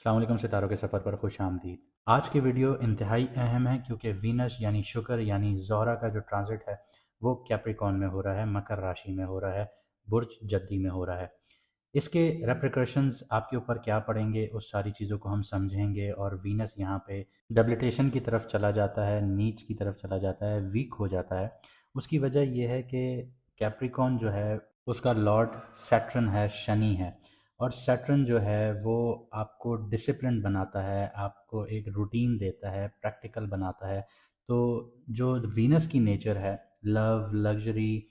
अस्सलाम वालेकुम सितारों के सफ़र पर खुश आमदीद। आज की वीडियो इंतहाई अहम है क्योंकि वीनस यानी शुक्र यानी ज़ोहरा का जो ट्रांजिट है वो कैप्रिकॉर्न में हो रहा है, मकर राशि में हो रहा है, बुर्ज जद्दी में हो रहा है। इसके रेप्रिकॉशंस आपके ऊपर क्या पड़ेंगे उस सारी चीज़ों को हम समझेंगे। और वीनस यहाँ पे डब्लिटेशन की तरफ चला जाता है, नीच की तरफ चला जाता है, वीक हो जाता है। उसकी वजह यह है कि कैप्रिकॉर्न जो है उसका लॉर्ड सैटर्न है, शनि है। और सैटर्न जो है वो आपको डिसिप्लिन बनाता है, आपको एक रूटीन देता है, प्रैक्टिकल बनाता है। तो जो वीनस की नेचर है, लव, लग्जरी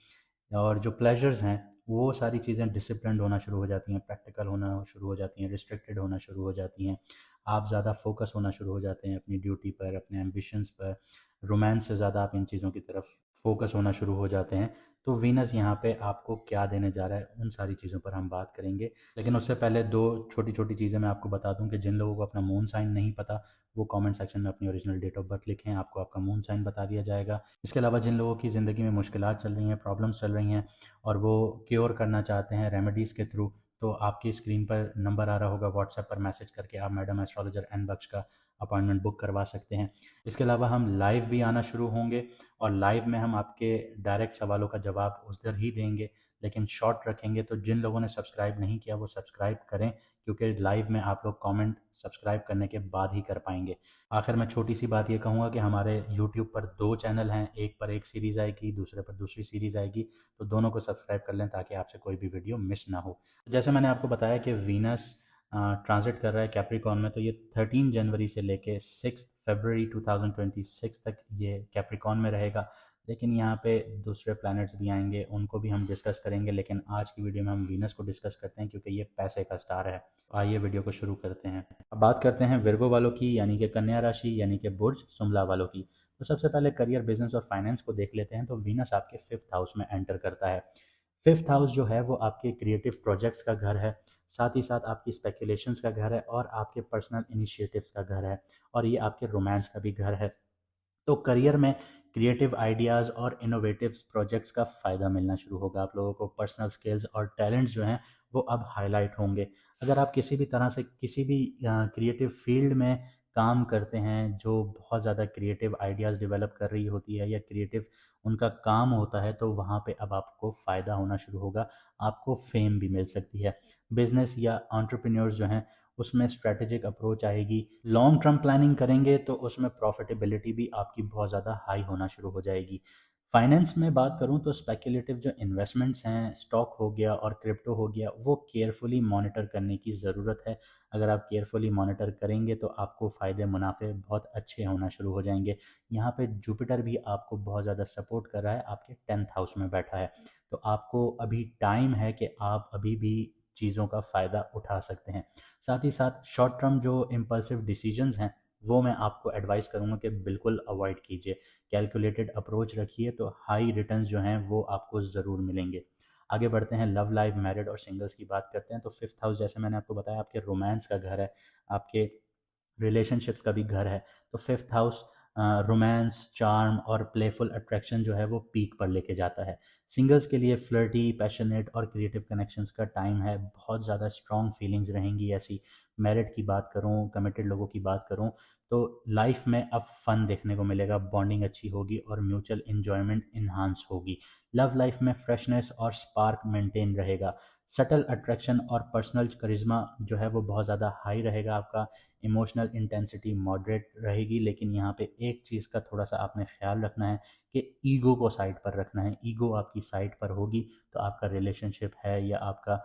और जो प्लेजर्स हैं, वो सारी चीज़ें डिसिप्लिन्ड होना शुरू हो जाती हैं, प्रैक्टिकल होना शुरू हो जाती हैं, रिस्ट्रिक्टेड होना शुरू हो जाती हैं। आप ज़्यादा फोकस होना शुरू हो जाते हैं अपनी ड्यूटी पर, अपने एम्बिशंस पर। रोमांस से ज़्यादा आप इन चीज़ों की तरफ फोकस होना शुरू हो जाते हैं। तो वीनस यहाँ पे आपको क्या देने जा रहा है, उन सारी चीज़ों पर हम बात करेंगे। लेकिन उससे पहले दो छोटी छोटी चीज़ें मैं आपको बता दूं कि जिन लोगों को अपना मून साइन नहीं पता वो कमेंट सेक्शन में अपनी ओरिजिनल डेट ऑफ बर्थ लिखें, आपको आपका मून साइन बता दिया जाएगा। इसके अलावा जिन लोगों की ज़िंदगी में मुश्किलात चल रही हैं, प्रॉब्लम्स चल रही हैं और वो क्योर करना चाहते हैं रेमेडीज़ के थ्रू, तो आपकी स्क्रीन पर नंबर आ रहा होगा, व्हाट्सएप पर मैसेज करके आप मैडम एस्ट्रोलॉजर एन बख्श का अपॉइंटमेंट बुक करवा सकते हैं। इसके अलावा हम लाइव भी आना शुरू होंगे और लाइव में हम आपके डायरेक्ट सवालों का जवाब उधर ही देंगे, लेकिन शॉर्ट रखेंगे। तो जिन लोगों ने सब्सक्राइब नहीं किया वो सब्सक्राइब करें, क्योंकि लाइव में आप लोग कमेंट सब्सक्राइब करने के बाद ही कर पाएंगे। आखिर में छोटी सी बात ये कहूँगा कि हमारे यूट्यूब पर दो चैनल हैं, एक पर एक सीरीज़ आएगी, दूसरे पर दूसरी सीरीज़ आएगी। तो दोनों को सब्सक्राइब कर लें ताकि आपसे कोई भी वीडियो मिस ना हो। जैसे मैंने आपको बताया कि वीनस ट्रांजिट कर रहा है कैप्रिकॉर्न में, तो ये 13 जनवरी से लेके 6 फरवरी 2026 तक ये कैप्रिकॉर्न में रहेगा। लेकिन यहाँ पे दूसरे प्लैनेट्स भी आएंगे, उनको भी हम डिस्कस करेंगे, लेकिन आज की वीडियो में हम वीनस को डिस्कस करते हैं क्योंकि ये पैसे का स्टार है। तो आइए वीडियो को शुरू करते हैं। अब बात करते हैं विर्गो वालों की, यानी कि कन्या राशि यानी कि बुर्ज सुमला वालों की। तो सबसे पहले करियर, बिजनेस और फाइनेंस को देख लेते हैं। तो वीनस आपके 5th हाउस में एंटर करता है। 5th हाउस जो है वो आपके क्रिएटिव प्रोजेक्ट्स का घर है, साथ ही साथ आपकी स्पेकुलेशंस का घर है और आपके पर्सनल इनिशिएटिव्स का घर है, और ये आपके रोमांस का भी घर है। तो करियर में क्रिएटिव आइडियाज़ और इनोवेटिव प्रोजेक्ट्स का फ़ायदा मिलना शुरू होगा। आप लोगों को पर्सनल स्किल्स और टैलेंट्स जो हैं वो अब हाईलाइट होंगे। अगर आप किसी भी तरह से किसी भी क्रिएटिव फील्ड में काम करते हैं जो बहुत ज़्यादा क्रिएटिव आइडियाज़ डेवलप कर रही होती है या क्रिएटिव उनका काम होता है, तो वहाँ पे अब आपको फ़ायदा होना शुरू होगा, आपको फेम भी मिल सकती है। बिजनेस या एंटरप्रेन्योर्स जो हैं उसमें स्ट्रैटेजिक अप्रोच आएगी। लॉन्ग टर्म प्लानिंग करेंगे तो उसमें प्रॉफिटेबिलिटी भी आपकी बहुत ज़्यादा हाई होना शुरू हो जाएगी। फाइनेंस में बात करूं तो स्पेक्युलेटिव जो इन्वेस्टमेंट्स हैं, स्टॉक हो गया और क्रिप्टो हो गया, वो केयरफुली मॉनिटर करने की ज़रूरत है। अगर आप केयरफुली मॉनिटर करेंगे तो आपको फ़ायदे मुनाफे बहुत अच्छे होना शुरू हो जाएंगे। यहाँ पे जुपिटर भी आपको बहुत ज़्यादा सपोर्ट कर रहा है, आपके 10th हाउस में बैठा है। तो आपको अभी टाइम है कि आप अभी भी चीज़ों का फ़ायदा उठा सकते हैं। साथ ही साथ शॉर्ट टर्म जो इम्पल्सिव डिसीजंस हैं वो मैं आपको एडवाइस करूंगा कि बिल्कुल अवॉइड कीजिए। कैलकुलेटेड अप्रोच रखिए तो हाई रिटर्न्स जो हैं वो आपको ज़रूर मिलेंगे। आगे बढ़ते हैं, लव लाइफ, मैरिड और सिंगल्स की बात करते हैं। तो 5th हाउस जैसे मैंने आपको बताया आपके रोमांस का घर है, आपके रिलेशनशिप्स का भी घर है। तो 5th हाउस रोमांस, चार्म और प्लेफुल अट्रैक्शन जो है वो पीक पर लेके जाता है। सिंगल्स के लिए फ्लर्टी, पैशनेट और क्रिएटिव कनेक्शंस का टाइम है, बहुत ज़्यादा स्ट्रॉन्ग फीलिंग्स रहेंगी ऐसी। मैरिड की बात करूँ, कमिटेड लोगों की बात करूँ, तो लाइफ में अब फन देखने को मिलेगा, बॉन्डिंग अच्छी होगी और म्यूचुअल इन्जॉयमेंट इन्हांस होगी। लव लाइफ में फ्रेशनेस और स्पार्क मेंटेन रहेगा। सटल अट्रैक्शन और पर्सनल करिश्मा जो है वो बहुत ज़्यादा हाई रहेगा आपका। इमोशनल इंटेंसिटी मॉडरेट रहेगी, लेकिन यहाँ पे एक चीज़ का थोड़ा सा आपने ख्याल रखना है कि ईगो को साइड पर रखना है। ईगो आपकी साइड पर होगी तो आपका रिलेशनशिप है या आपका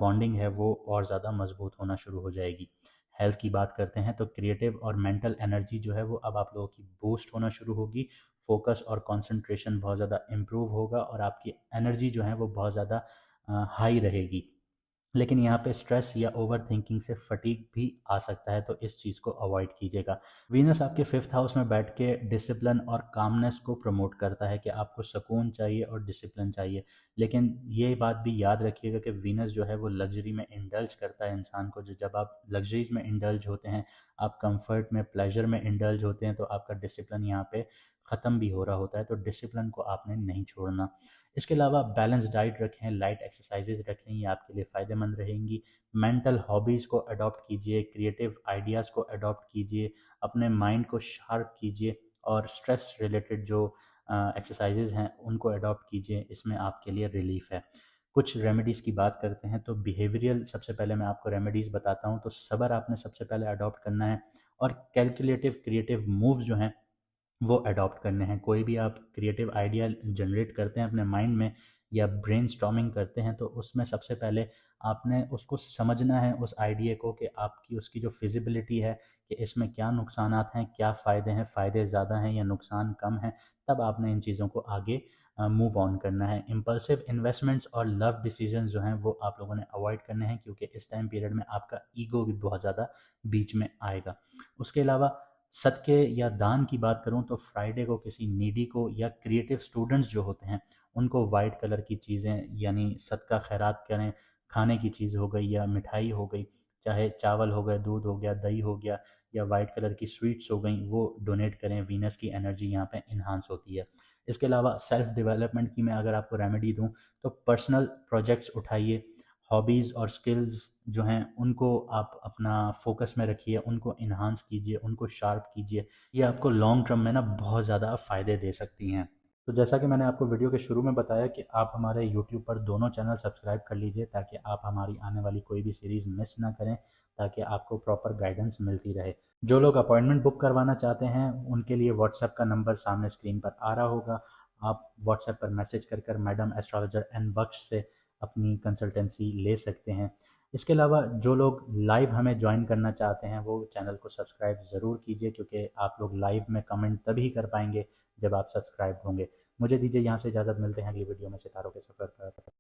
बॉन्डिंग है वो और ज़्यादा मजबूत होना शुरू हो जाएगी। हेल्थ की बात करते हैं तो क्रिएटिव और मेंटल एनर्जी जो है वो अब आप लोगों की बूस्ट होना शुरू होगी। फोकस और कंसंट्रेशन बहुत ज़्यादा इम्प्रूव होगा और आपकी एनर्जी जो है वो बहुत ज़्यादा हाई रहेगी। लेकिन यहाँ पे स्ट्रेस या ओवर थिंकिंग से फटीग भी आ सकता है, तो इस चीज़ को अवॉइड कीजिएगा। वीनस आपके 5th हाउस में बैठ के डिसिप्लिन और कामनेस को प्रमोट करता है कि आपको सुकून चाहिए और डिसिप्लिन चाहिए। लेकिन ये बात भी याद रखिएगा कि वीनस जो है वो लग्जरी में इंडल्ज करता है इंसान को। जो जब आप लग्जरीज में इंडल्ज होते हैं, आप कंफर्ट में, प्लेजर में इंडल्ज होते हैं, तो आपका डिसिप्लिन यहाँ पे ख़त्म भी हो रहा होता है। तो डिसिप्लिन को आपने नहीं छोड़ना। इसके अलावा बैलेंस डाइट रखें, लाइट एक्सरसाइजेज रखें, ये आपके लिए फ़ायदेमंद रहेंगी। मेंटल हॉबीज़ को अडॉप्ट कीजिए, क्रिएटिव आइडियाज़ को अडॉप्ट कीजिए, अपने माइंड को शार्प कीजिए और स्ट्रेस रिलेटेड जो एक्सरसाइजेज हैं उनको अडॉप्ट कीजिए, इसमें आपके लिए रिलीफ है। कुछ रेमेडीज़ की बात करते हैं तो बिहेवियरल सबसे पहले मैं आपको रेमेडीज़ बताता हूँ। तो सब्र आपने सबसे पहले अडॉप्ट करना है और कैलकुलेटिव क्रिएटिव मूव्स जो हैं वो अडॉप्ट करने हैं। कोई भी आप क्रिएटिव आइडिया जनरेट करते हैं अपने माइंड में या ब्रेनस्टॉर्मिंग करते हैं तो उसमें सबसे पहले आपने उसको समझना है उस आइडिया को कि आपकी उसकी जो फिजिबिलिटी है कि इसमें क्या नुकसानात हैं, क्या फ़ायदे हैं, फ़ायदे ज़्यादा हैं या नुकसान कम हैं, तब आपने इन चीज़ों को आगे मूव ऑन करना है। इम्पल्सिव इन्वेस्टमेंट्स और लव डिसीजंस जो हैं वो आप लोगों ने अवॉइड करने हैं क्योंकि इस टाइम पीरियड में आपका ईगो भी बहुत ज़्यादा बीच में आएगा। उसके अलावा सदक़े या दान की बात करूँ तो फ्राइडे को किसी नीडी को या क्रिएटिव स्टूडेंट्स जो होते हैं उनको वाइट कलर की चीज़ें यानी सदका खैरात करें। खाने की चीज़ हो गई या मिठाई हो गई, चाहे चावल हो गए, दूध हो गया, दही हो गया या वाइट कलर की स्वीट्स हो गई, वो डोनेट करें। वीनस की एनर्जी यहाँ पे इन्हांस होती है। इसके अलावा सेल्फ डेवलपमेंट की मैं अगर आपको रेमेडी दूँ तो पर्सनल प्रोजेक्ट्स उठाइए, हॉबीज़ और स्किल्स जो हैं उनको आप अपना फोकस में रखिए, उनको इन्हांस कीजिए, उनको शार्प कीजिए। ये आपको लॉन्ग टर्म में ना बहुत ज़्यादा फ़ायदे दे सकती हैं। तो जैसा कि मैंने आपको वीडियो के शुरू में बताया कि आप हमारे यूट्यूब पर दोनों चैनल सब्सक्राइब कर लीजिए ताकि आप हमारी आने वाली कोई भी सीरीज़ मिस ना करें, ताकि आपको प्रॉपर गाइडेंस मिलती रहे। जो लोग अपॉइंटमेंट बुक करवाना चाहते हैं उनके लिए व्हाट्सएप का नंबर सामने स्क्रीन पर आ रहा होगा। आप व्हाट्सएप पर मैसेज कर कर मैडम एस्ट्रोलॉजर एन बख्श से अपनी कंसल्टेंसी ले सकते हैं। इसके अलावा जो लोग लाइव हमें ज्वाइन करना चाहते हैं वो चैनल को सब्सक्राइब ज़रूर कीजिए क्योंकि आप लोग लाइव में कमेंट तभी कर पाएंगे जब आप सब्सक्राइब होंगे। मुझे दीजिए यहाँ से इजाज़त, मिलते हैं अगली वीडियो में सितारों के सफ़र पर।